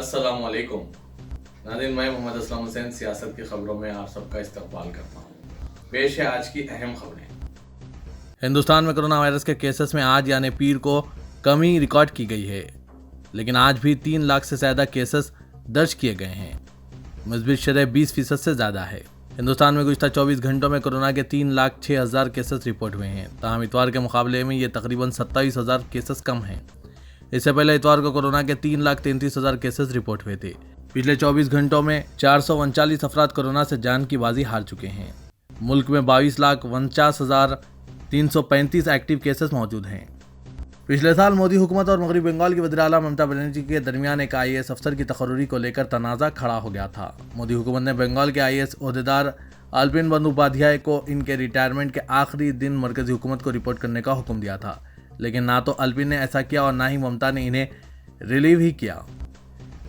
अस्सलाम वालेकुम नाज़रीन, मैं मोहम्मद असलम हुसैन सियासत की खबरों में आप सबका इस्तकबाल करता हूँ। पेश है आज की अहम खबरें। हिंदुस्तान में कोरोना वायरस के केसेस में आज यानी पीर को कमी रिकॉर्ड की गई है, लेकिन आज भी 3 लाख से ज़्यादा केसेस दर्ज किए गए हैं। मुस्बित शरह 20% से ज़्यादा है। हिंदुस्तान में गुज़श्ता 24 घंटों में कोरोना के 3,06,000 केसेस रिपोर्ट हुए हैं। ताहम इतवार के मुकाबले में ये तकरीबन 27,000 केसेस कम हैं। इससे पहले इतवार को कोरोना के 3,33,000 केसेस रिपोर्ट हुए थे। पिछले 24 घंटों में 439 अफराद कोरोना से जान की बाजी हार चुके हैं। मुल्क में 22,49,335 एक्टिव केसेस मौजूद हैं। पिछले साल मोदी हुकूमत और मगरबी बंगाल की वज़ीर आला ममता बनर्जी के दरमियान एक IAS अफसर की तकर्रुरी को लेकर तनाज़ा खड़ा हो गया था। मोदी हुकूमत ने बंगाल के IAS ओहदेदार अल्पिन बंदोपाध्याय को इनके रिटायरमेंट के आखिरी दिन मरकजी हुकूमत को रिपोर्ट करने का हुक्म दिया था, लेकिन ना तो अल्पिन ने ऐसा किया और ना ही ममता ने इन्हें रिलीव ही किया।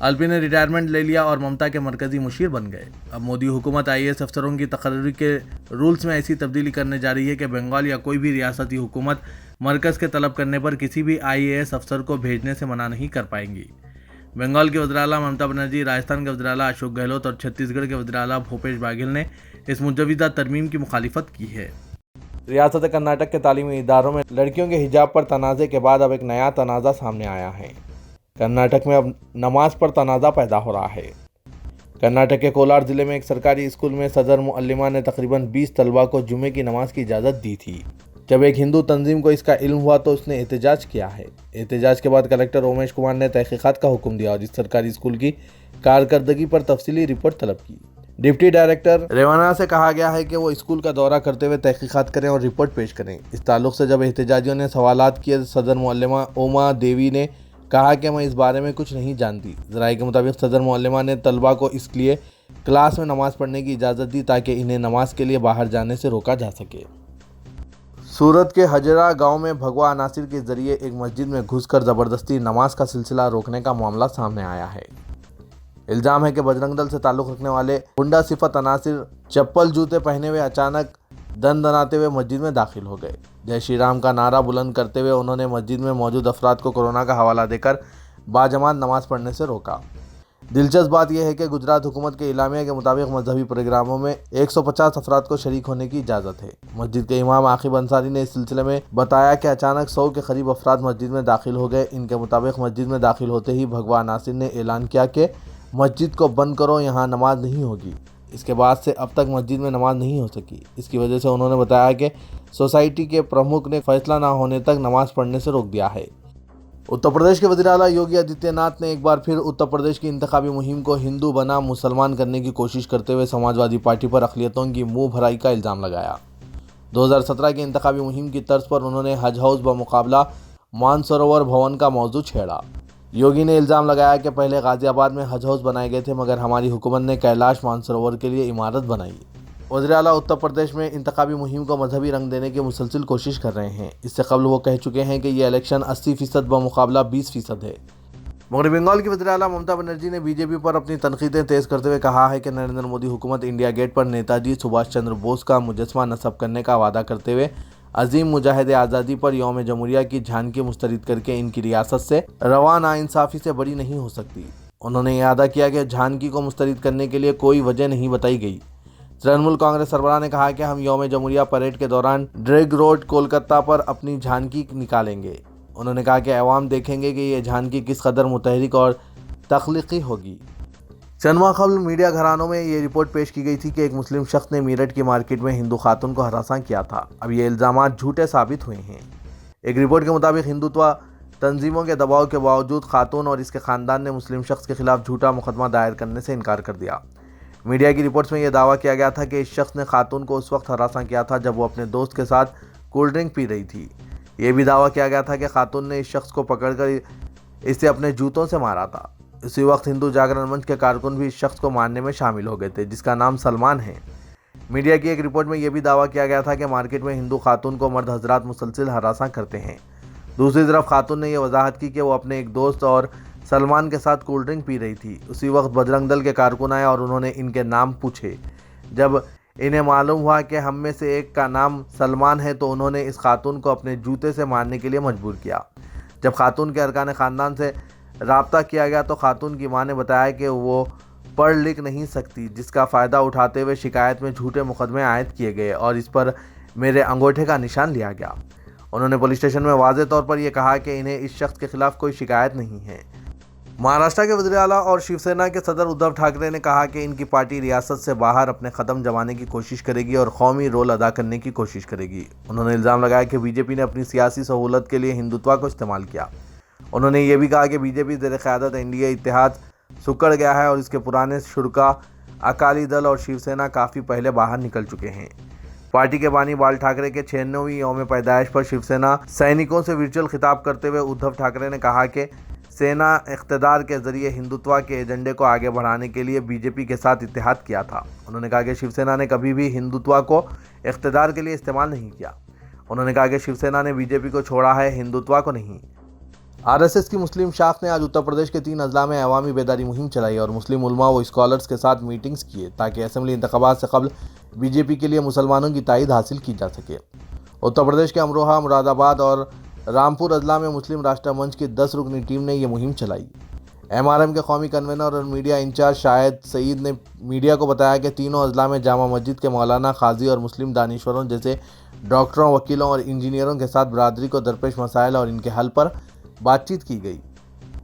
अल्पिन ने रिटायरमेंट ले लिया और ममता के मरकजी मुशीर बन गए। अब मोदी हुकूमत IAS अफसरों की तकर्रुरी के रूल्स में ऐसी तब्दीली करने जा रही है कि बंगाल या कोई भी रियासती हुकूमत मरकज़ के तलब करने पर किसी भी IAS अफसर को भेजने से मना नहीं कर पाएंगी। बंगाल के वज़ीर आला ममता बनर्जी, राजस्थान के वज़ीर आला अशोक गहलोत और छत्तीसगढ़ के वज़ीर आला भूपेश बाघेल ने इस मुजवदा तरमीम की मुखालिफत की है। रियासत कर्नाटक के तालीमी इदारों में लड़कियों के हिजाब पर तनाज़े के बाद अब एक नया तनाज़ा सामने आया है। कर्नाटक में अब नमाज पर तनाज़ा पैदा हो रहा है। कर्नाटक के कोलार ज़िले में एक सरकारी स्कूल में सदर मुअल्लिमा ने तकरीबन 20 तलबा को जुमे की नमाज की इजाज़त दी थी। जब एक हिंदू तंजीम को इसका इल्म हुआ तो उसने एहतजाज किया है। एहतजाज के बाद कलेक्टर उमेश कुमार ने तहकीकात का हुक्म दिया और इस सरकारी स्कूल की कारकर्दगी पर तफसीली रिपोर्ट तलब की। डिप्टी डायरेक्टर रेवाना से कहा गया है कि वो स्कूल का दौरा करते हुए तहकीकात करें और रिपोर्ट पेश करें। इस ताल्लुक से जब एहतजाजियों ने सवालात किए, सदर मुअल्लिमा ओमा देवी ने कहा कि मैं इस बारे में कुछ नहीं जानती। ज़राए के मुताबिक सदर मुअल्लिमा ने तलबा को इसलिए क्लास में नमाज़ पढ़ने की इजाज़त दी ताकि इन्हें नमाज के लिए बाहर जाने से रोका जा सके। सूरत के हजरा गांव में भगवा अनासिर के जरिए एक मस्जिद में घुसकर ज़बरदस्ती नमाज का सिलसिला रोकने का मामला सामने आया है। इल्ज़ाम है कि बजरंग दल से ताल्लुक़ रखने वाले गुंडा सिफत अनासिर चप्पल जूते पहने हुए अचानक दनाते हुए मस्जिद में दाखिल हो गए। जय श्री राम का नारा बुलंद करते हुए उन्होंने मस्जिद में मौजूद अफराद को कोरोना का हवाला देकर बाजमात नमाज पढ़ने से रोका। दिलचस्प बात यह है कि गुजरात हुकूमत के इलामिया के मुताबिक मजहबी प्रोग्रामों में 150 अफराद को शरीक होने की इजाज़त है। मस्जिद के इमाम आकिब अंसारी ने इस सिलसिले में बताया कि अचानक 100 के करीब अफराद मस्जिद में दाखिल हो गए। इनके मुताबिक मस्जिद में दाखिल होते ही भगवा अनासिर ने ऐलान किया कि मस्जिद को बंद करो, यहाँ नमाज नहीं होगी। इसके बाद से अब तक मस्जिद में नमाज नहीं हो सकी। इसकी वजह से उन्होंने बताया कि सोसाइटी के प्रमुख ने फैसला ना होने तक नमाज पढ़ने से रोक दिया है। उत्तर प्रदेश के वज़ीर आला योगी आदित्यनाथ ने एक बार फिर उत्तर प्रदेश की इंतखाबी मुहिम को हिंदू बना मुसलमान करने की कोशिश करते हुए समाजवादी पार्टी पर अक़लियतों की मुँह भराई का इल्ज़ाम लगाया। 2017 की इंतखाबी मुहिम की तर्ज पर उन्होंने हज हाउस बमुकाबला मानसरोवर भवन का मौजू छेड़ा। योगी ने इल्ज़ाम लगाया कि पहले गाज़ियाबाद में हज हाउस बनाए गए थे, मगर हमारी हुकूमत ने कैलाश मानसरोवर के लिए इमारत बनाई। वज़ीर आला उत्तर प्रदेश में इंतखाबी मुहिम को मजहबी रंग देने की मुसलसिल कोशिश कर रहे हैं। इससे कबल वो कह चुके हैं कि ये इलेक्शन 80% बमुकाबला 20% है। मगरबी बंगाल की वज़ीर आला ममता बनर्जी ने बीजेपी पर अपनी तनकीदें तेज़ करते हुए कहा है कि नरेंद्र मोदी हुकूमत इंडिया गेट पर नेताजी सुभाष चंद्र बोस का मुजस्समा नस्ब करने का वादा करते हुए अजीम मुजाहिद आज़ादी पर यौम जमहूरिया की झांकी मुस्तरद करके इनकी रियासत से रवा नाइंसाफ़ी से बड़ी नहीं हो सकती। उन्होंने यह अदा किया कि झांकी को मुस्तरद करने के लिए कोई वजह नहीं बताई गई। तृणमूल कांग्रेस सरबराह ने कहा कि हम यौम जमहूरिया परेड के दौरान ड्रैग रोड कोलकाता पर अपनी झांकी निकालेंगे। उन्होंने कहा कि अवाम देखेंगे कि ये झांकी किस कदर मुतहरिक और तख्लीकी होगी। चंद माह कबल मीडिया घरानों में ये रिपोर्ट पेश की गई थी कि एक मुस्लिम शख्स ने मीरठ की मार्केट में हिंदू खातून को हरासा किया था। अब ये इल्ज़ामात झूठे साबित हुए हैं। एक रिपोर्ट के मुताबिक हिंदुत्व तंजीमों के दबाव के बावजूद खातून और इसके ख़ानदान ने मुस्लिम शख्स के खिलाफ झूठा मुकदमा दायर करने से इनकार कर दिया। मीडिया की रिपोर्ट्स में यह दावा किया गया था कि इस शख्स ने खातून को उस वक्त हरासा किया था जब वो अपने दोस्त के साथ कोल्ड ड्रिंक पी रही थी। ये भी दावा किया गया था कि खातून ने इस शख्स को पकड़कर इसे अपने जूतों से मारा था। इसी वक्त हिंदू जागरण मंच के कारकुन भी इस शख्स को मारने में शामिल हो गए थे, जिसका नाम सलमान है। मीडिया की एक रिपोर्ट में यह भी दावा किया गया था कि मार्केट में हिंदू खातून को मर्द हजरात मुसलसिल हरासा करते हैं। दूसरी तरफ खातून ने यह वजाहत की कि वो अपने एक दोस्त और सलमान के साथ कोल्ड ड्रिंक पी रही थी। उसी वक्त बजरंग दल के कारकुन आए और उन्होंने इनके नाम पूछे। जब इन्हें मालूम हुआ कि हम में से एक का नाम सलमान है तो उन्होंने इस खातून को अपने जूते से मारने के लिए मजबूर किया। जब खातून के अरकान ख़ानदान से رابطہ کیا گیا تو خاتون کی ماں نے بتایا کہ وہ پڑھ لکھ نہیں سکتی، جس کا فائدہ اٹھاتے ہوئے شکایت میں جھوٹے مقدمے عائد کیے گئے اور اس پر میرے انگوٹھے کا نشان لیا گیا۔ انہوں نے پولیس اسٹیشن میں واضح طور پر یہ کہا کہ انہیں اس شخص کے خلاف کوئی شکایت نہیں ہے۔ مہاراشٹر کے وزیر اعلیٰ اور شیو سینا کے صدر ادھو ٹھاکرے نے کہا کہ ان کی پارٹی ریاست سے باہر اپنے قدم جمانے کی کوشش کرے گی اور قومی رول ادا کرنے کی کوشش کرے گی۔ انہوں نے الزام لگایا کہ بی جے پی نے اپنی سیاسی سہولت کے لیے ہندوتوا کو استعمال کیا۔ انہوں نے یہ بھی کہا کہ بی جے پی زیر قیادت این ڈی اے اتحاد سکڑ گیا ہے اور اس کے پرانے شرکا اکالی دل اور شیو سینا کافی پہلے باہر نکل چکے ہیں۔ پارٹی کے بانی بال ٹھاکرے کے 96ویں یوم پیدائش پر شیو سینا سینکوں سے ورچوئل خطاب کرتے ہوئے ادھو ٹھاکرے نے کہا کہ سینا اقتدار کے ذریعے ہندوتوا کے ایجنڈے کو آگے بڑھانے کے لیے بی جے پی کے ساتھ اتحاد کیا تھا۔ انہوں نے کہا کہ شیو سینا نے کبھی بھی ہندوتوا کو اقتدار کے لیے استعمال نہیں کیا۔ انہوں نے کہا کہ شیو سینا نے بی جے پی کو چھوڑا ہے، ہندوتوا کو نہیں۔ آر ایس ایس کی مسلم شاخ نے آج اتر پردیش کے 3 اضلاع میں عوامی بیداری مہم چلائی اور مسلم علماء و اسکالرز کے ساتھ میٹنگز کیے تاکہ اسمبلی انتخابات سے قبل بی جے پی کے لیے مسلمانوں کی تائید حاصل کی جا سکے۔ اتر پردیش کے امروہہ، مراد آباد اور رامپور اضلاع میں مسلم راشٹر منچ کی 10 رکنی ٹیم نے یہ مہم چلائی۔ ایم آر ایم کے قومی کنوینر اور میڈیا انچارج شاہد سعید نے میڈیا کو بتایا کہ تینوں اضلاع میں جامع مسجد کے مولانا، قاضی اور مسلم دانشوروں جیسے ڈاکٹروں، وکیلوں اور انجینئروں کے ساتھ برادری کو درپیش مسائل اور ان کے حل پر بات چیت کی گئی۔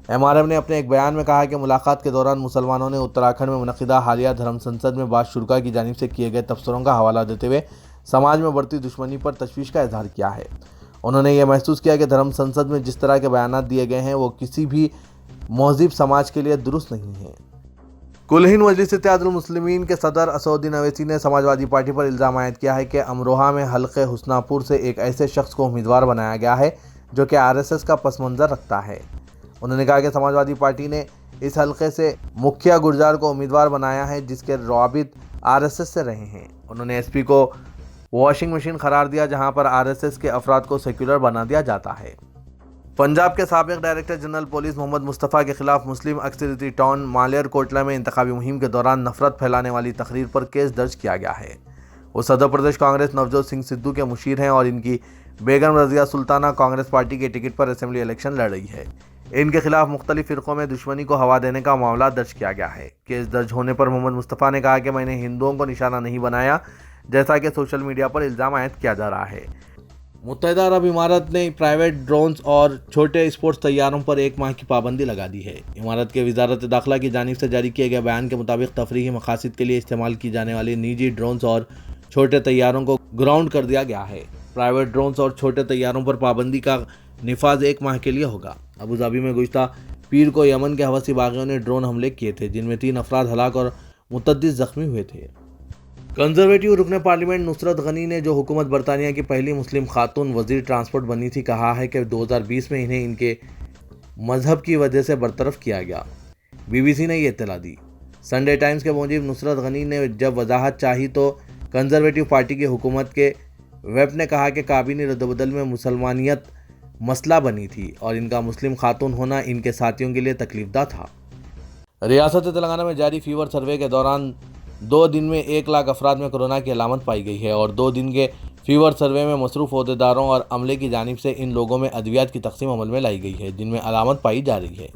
ایم آر ایم نے اپنے ایک بیان میں کہا کہ ملاقات کے دوران مسلمانوں نے اتراکھنڈ میں منعقدہ حالیہ دھرم سنسد میں بعض شرکا کی جانب سے کیے گئے تبصروں کا حوالہ دیتے ہوئے سماج میں بڑھتی دشمنی پر تشویش کا اظہار کیا ہے۔ انہوں نے یہ محسوس کیا کہ دھرم سنسد میں جس طرح کے بیانات دیے گئے ہیں وہ کسی بھی مہذب سماج کے لیے درست نہیں ہیں۔ کل ہند مجلس اتحاد المسلمین کے صدر اسد الدین اویسی نے سماجوادی پارٹی پر الزام عائد کیا ہے کہ امروہہ میں حلقہ حسنہ پور سے ایک ایسے شخص کو امیدوار بنایا گیا ہے جو کہ آر ایس ایس کا پس منظر رکھتا ہے۔ انہوں نے کہا کہ سماجوادی پارٹی نے اس حلقے سے مکھیا گرجار کو امیدوار بنایا ہے جس کے روابط آر ایس ایس سے رہے ہیں۔ انہوں نے ایس پی کو واشنگ مشین قرار دیا جہاں پر آر ایس ایس کے افراد کو سیکولر بنا دیا جاتا ہے۔ پنجاب کے سابق ڈائریکٹر جنرل پولیس محمد مصطفیٰ کے خلاف مسلم اکثریتی ٹاؤن مالیر کوٹلہ میں انتخابی مہم کے دوران نفرت پھیلانے والی تقریر پر کیس درج کیا گیا ہے۔ وہ صدر پردیش کانگریس نوجوت سنگھ سدھو کے مشیر ہیں اور ان کی بیگم رضیہ سلطانہ کانگریس پارٹی کے ٹکٹ پر اسمبلی الیکشن لڑ رہی ہے۔ ان کے خلاف مختلف فرقوں میں دشمنی کو ہوا دینے کا معاملہ درج کیا گیا ہے۔ کیس درج ہونے پر محمد مصطفیٰ نے کہا کہ میں نے ہندوؤں کو نشانہ نہیں بنایا جیسا کہ سوشل میڈیا پر الزام عائد کیا جا رہا ہے۔ متحدہ عرب امارات نے پرائیویٹ ڈرونز اور چھوٹے اسپورٹس طیاروں پر 1 ماہ کی پابندی لگا دی ہے۔ امارات کے وزارت داخلہ کی جانب سے جاری کیے گئے بیان کے مطابق تفریحی مقاصد کے لیے استعمال کی جانے والی نجی ڈرونز اور چھوٹے طیاروں کو گراؤنڈ کر دیا گیا ہے۔ پرائیویٹ ڈرونز اور چھوٹے طیاروں پر پابندی کا نفاذ 1 ماہ کے لیے ہوگا۔ ابوظہبی میں گزشتہ پیر کو یمن کے حوثی باغیوں نے ڈرون حملے کیے تھے جن میں 3 افراد ہلاک اور متعدد زخمی ہوئے تھے۔ کنزرویٹو رکن پارلیمنٹ نصرت غنی نے جو حکومت برطانیہ کی پہلی مسلم خاتون وزیر ٹرانسپورٹ بنی تھی کہا ہے کہ 2020 میں انہیں ان کے مذہب کی وجہ سے برطرف کیا گیا۔ بی بی سی نے یہ اطلاع دی۔ سنڈے ٹائمز کے موجب نصرت غنی نے جب وضاحت چاہی تو کنزرویٹو پارٹی کی حکومت کے ویب نے کہا کہ کابینی ردوبدل میں مسلمانیت مسئلہ بنی تھی اور ان کا مسلم خاتون ہونا ان کے ساتھیوں کے لیے تکلیف دہ تھا۔ ریاست تلنگانہ میں جاری فیور سروے کے دوران 2 دن میں 1 لاکھ افراد میں کورونا کی علامت پائی گئی ہے اور 2 دن کے فیور سروے میں مصروف عہدیداروں اور عملے کی جانب سے ان لوگوں میں ادویات کی تقسیم عمل میں لائی گئی ہے جن میں علامت پائی جا رہی ہے۔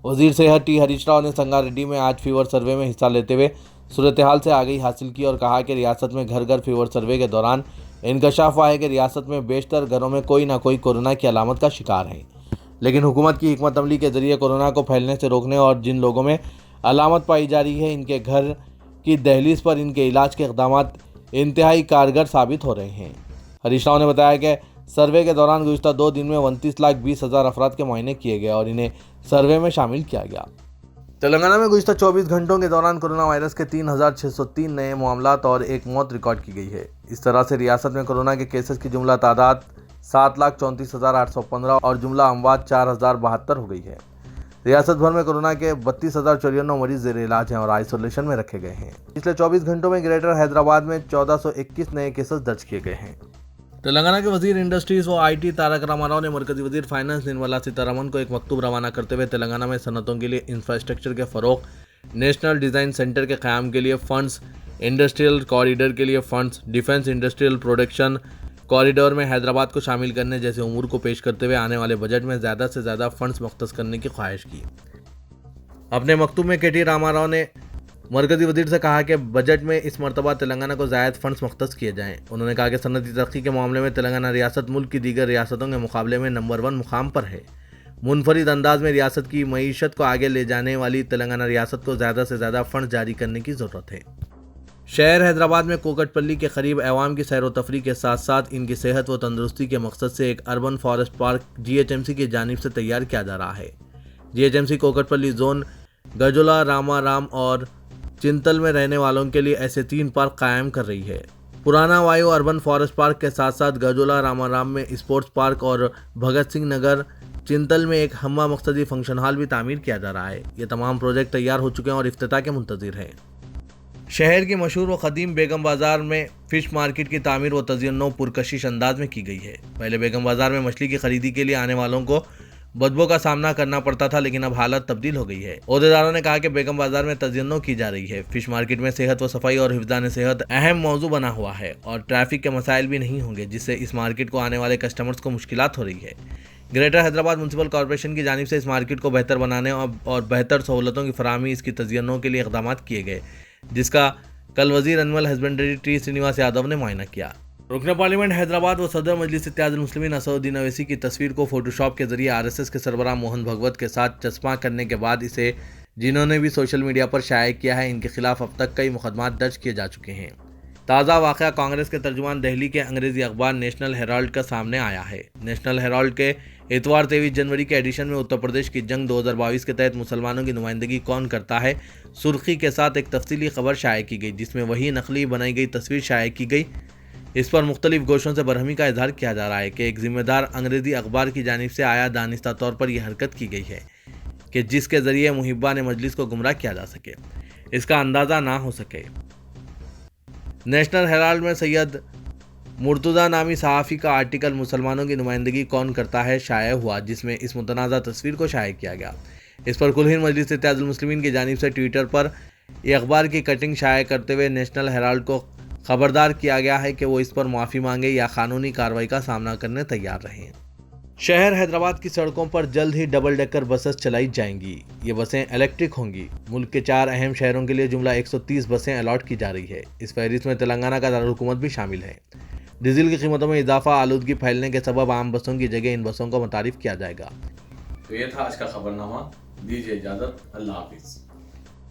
وزیر صحت ٹی ہریش راؤ نے سنگا ریڈی میں آج فیور سروے میں حصہ لیتے ہوئے صورتحال سے آگاہی حاصل کی اور کہا کہ ریاست میں گھر گھر فیور سروے کے دوران انکشاف ہوا ہے کہ ریاست میں بیشتر گھروں میں کوئی نہ کوئی کورونا کی علامت کا شکار ہے، لیکن حکومت کی حکمت عملی کے ذریعے کورونا کو پھیلنے سے روکنے اور جن لوگوں میں علامت پائی جا رہی ہے ان کے گھر کی دہلیز پر ان کے علاج کے اقدامات انتہائی کارگر ثابت ہو رہے ہیں۔ ہریش راؤ نے بتایا کہ سروے کے دوران گزشتہ 2 دن میں 29,20,000 افراد کے معائنے کیے گئے اور انہیں سروے میں شامل کیا گیا۔ تلنگانہ میں گزشتہ 24 گھنٹوں کے دوران کورونا وائرس کے 3,603 نئے معاملات اور 1 موت ریکارڈ کی گئی ہے۔ اس طرح سے ریاست میں کورونا کے کیسز کی جملہ تعداد 7,34,815 اور جملہ اموات 4,072 ہو گئی ہے۔ ریاست بھر میں کورونا کے 32,094 مریض زیر علاج ہیں اور آئسولیشن میں رکھے گئے ہیں۔ پچھلے 24 گھنٹوں میں گریٹر حیدرآباد میں 1421 نئے کیسز درج کیے گئے ہیں۔ تلنگانہ کے وزیر انڈسٹریز و آئی ٹی تارک راما راؤ نے مرکزی وزیر فائنانس نرملا سیتارمن کو ایک مکتوب روانہ کرتے ہوئے تلنگانہ میں صنعتوں کے لیے انفراسٹرکچر کے فروغ، نیشنل ڈیزائن سینٹر کے قیام کے لیے فنڈز، انڈسٹریل کوریڈور کے لیے funds, defence industrial production corridor में हैदराबाद को शामिल करने जैसे उमूर को पेश करते हुए आने वाले बजट में ज़्यादा से ज़्यादा फंड्स मुख्तस करने की ख्वाहिश की। अपने मकतूब में के टी रामाराव ने मरकजी वजीर से कहा कि बजट में इस मरतबा तेलंगाना को ज़ायद फंड्स मुख्तस किए जाएँ। उन्होंने कहा कि सनती तरक्की के मामले में तेलंगाना रियासत मुल्क की दीगर रियासतों के मुकाबले में नंबर 1 मुकाम पर है। मुनफरिद अंदाज में रियासत की मईशत को आगे ले जाने वाली तेलंगाना रियासत को ज़्यादा से ज़्यादा फंड जारी करने की ज़रूरत है। शहर हैदराबाद में कोकटपल्ली के करीब अवाम की सैर व तफरीह के साथ साथ इनकी सेहत व तंदुरुस्ती के मकसद से एक अर्बन फॉरेस्ट पार्क GHMC की जानिब से तैयार किया जा रहा है। GHMC कोकटपल्ली जोन गजोला, रामाराम और चिंतल में रहने वालों के लिए ऐसे 3 पार्क कायम कर रही है। पुराना वायु अर्बन फॉरेस्ट पार्क के साथ साथ गजोला, रामाराम में स्पोर्ट्स पार्क और भगत सिंह नगर चिंतल में एक हम्मा मकसदी फंक्शन हॉल भी तामीर किया जा रहा है। ये तमाम प्रोजेक्ट तैयार हो चुके हैं और इफ्तिताह के मुंतज़िर हैं। शहर की मशहूर व क़दीम बेगम बाज़ार में फ़िश मार्केट की तामीर व तज़य्युन पुरकशिश अंदाज में की गई है। पहले बेगम बाज़ार में मछली की खरीदी के लिए आने वालों को बदबू का सामना करना पड़ता था, लेकिन अब हालत तब्दील हो गई है। ओहदेदारों ने कहा कि बेगम बाज़ार में तज़य्युन की जा रही है। फ़िश मार्केट में सेहत व सफाई और हिफ्ज़ान सेहत अहम मौजू बना हुआ है और ट्रैफिक के मसाइल भी नहीं होंगे, जिससे इस मार्केट को आने वाले कस्टमर्स को मुश्किलात हो रही है। ग्रेटर हैदराबाद म्यूनसिपल कॉर्पोरेशन की जानिब से इस मार्केट को बेहतर बनाने और बेहतर सहूलतों की फराहमी इसकी तज़य्युन के लिए इक़दाम किए गए, जिसका कल वज़ीर animal husbandry T Srinivas Yadav ने मुआयना किया। रुकन पार्लियामेंट हैदराबाद व सदर मजलिस इत्तेहादुल मुस्लिमीन असदुद्दीन अवैसी की तस्वीर को फोटोशॉप के जरिए RSS के सरबराह मोहन भगवत के साथ चस्पा करने के बाद इसे जिन्होंने भी सोशल मीडिया पर शाया किया है, इनके खिलाफ अब तक कई मुकदमात दर्ज किए जा चुके हैं। ताज़ा वाक़या कांग्रेस के तर्जुमान दिल्ली के अंग्रेज़ी अखबार नेशनल हेराल्ड का सामने आया है। नेशनल हेराल्ड के इतवार 23 जनवरी के एडिशन में उत्तर प्रदेश की जंग 2022 के तहत मुसलमानों की नुमाइंदगी कौन करता है सुर्खी के साथ एक तफसीली खबर शाया की गई, जिसमें वही नकली बनाई गई तस्वीर शाया की गई। इस पर मुख्तलिफ गोशों से बरहमी का इजहार किया जा रहा है कि एक जिम्मेदार अंग्रेज़ी अखबार की जानिब से आया दानिस्ता तौर पर यह हरकत की गई है कि जिसके ज़रिए मुहिब्बान मजलिस को गुमराह किया जा सके, इसका अंदाज़ा ना हो सके। नेशनल हेराल्ड में सैयद मुर्तज़ा नामी सहाफ़ी का आर्टिकल मुसलमानों की नुमाइंदगी कौन करता है शाया हुआ, जिसमें इस मुतनाज़ा तस्वीर को शाया किया गया। इस पर कुल हिंद मजलिस इत्तेहादुल मुस्लिमीन की जानिब से ट्विटर पर यह अखबार की कटिंग शाया करते हुए नेशनल हेराल्ड को खबरदार किया गया है कि वो इस पर माफ़ी मांगे या कानूनी कार्रवाई का सामना करने तैयार रहें। शहर हैदराबाद की सड़कों पर जल्द ही डबल डेकर बसेस चलाई जाएंगी। ये बसें इलेक्ट्रिक होंगी। मुल्क के 4 अहम शहरों के लिए जुमला 130 बसें अलॉट की जा रही है। इस फहरिस्त में तेलंगाना का दारुल हुकूमत भी शामिल है। डीजल की कीमतों में इजाफा आलूदगी फैलने के सबब आम बसों की जगह इन बसों को मुतारिफ किया जाएगा। तो ये था आज का खबरनामा। दीजिए इजाज़त। अल्लाह हाफिज़।